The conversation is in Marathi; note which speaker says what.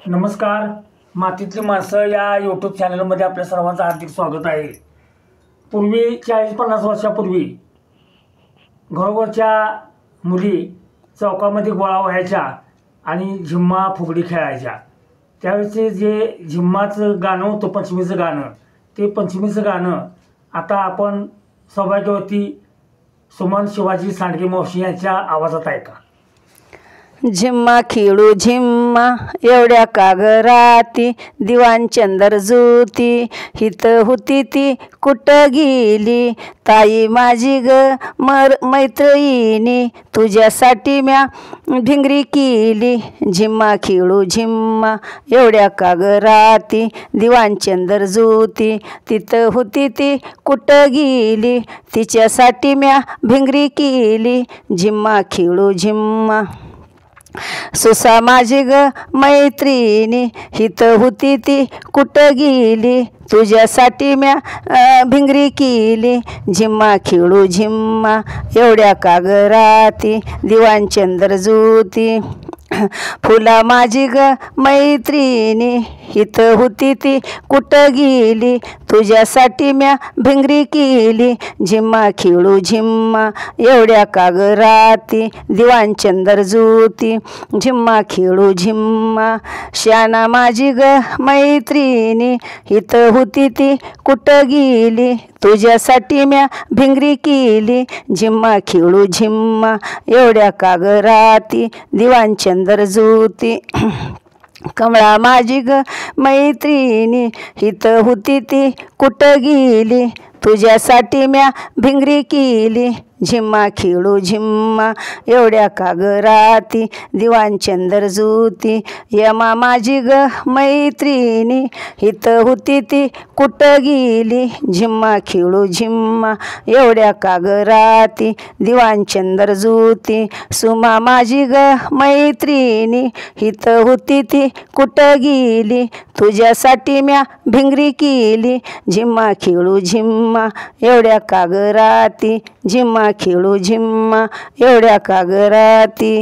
Speaker 1: नमस्कार, मातीतली माणसं या यूट्यूब चॅनलमध्ये आपल्या सर्वांचं हार्दिक स्वागत आहे। पूर्वी 40-50 वर्षापूर्वी घरोघरच्या मुली चौकामध्ये गोळा व्हायच्या आणि झिम्मा फुगडी खेळायच्या। त्यावेळेचे जे झिम्माचं गाणं होतं, पंचमीचं गाणं, ते पंचमीचं गाणं आता आपण सौभाग्यवती सुमन शिवाजी सांडगे मावशी यांच्या आवाजात ऐका।
Speaker 2: झिम्मा खेळू झिम्मा एवढ्या कागराती, दिवाणचंदर जुती हित होती ती कुठं गेली, ताई माझी ग मैत्रिणी तुझ्यासाठी म्या भिंगरी केली। झिम्मा खेळू झिम्मा एवढ्या कागराती, दिवाणचंदर जुती तिथं होती ती कुठं गेली, तिच्यासाठी म्या भिंगरी केली। झिम्मा खेळू झिम्मा सुसा माझी ग मैत्रिणी हित होती ती कुठं गेली, तुझ्यासाठी म्या भिंगरी केली। झिम्मा खेळू झिम्मा एवढ्या कागराती, दिवाणचंदर जुती फुला माझी ग मैत्रिणी हित होती ती कुठं गेली, तुझ्यासाठी म्या भिंगरी केली। झिम्मा खेळू झिम्मा एवढ्या कागराती, दिवाणचंदर जुती झिम्मा खेळू झिम्मा शाना माझी ग मैत्रिणी हित होती ती कुठं गेली, तुझ्यासाठी म्या भिंगरी केली। झिम्मा खेळू झिम्मा एवढ्या कागराती, दिवाणचंदर जुती कमळा माझी ग मैत्रिणी हित होती ती कुठं गेली, तुझ्यासाठी म्या भिंगरी केली। झिम्मा खेळू झिम्मा एवढ्या कागराती, दिवाणचंदर जुती यमा माझी ग मैत्रिणी हित होती ती कुठं गेली। झिम्मा खेळू झिम्मा एवढ्या कागराती, दिवाणचंदर जुती सुमा माझी ग मैत्रिणी हित होती ती कुठं गेली, तुझ्यासाठी म्या भिंगरी केली। झिम्मा खेळू झिम्मा एवढ्या कागराती, झिम्मा खेळू झिम्मा एवढ्या कागराती।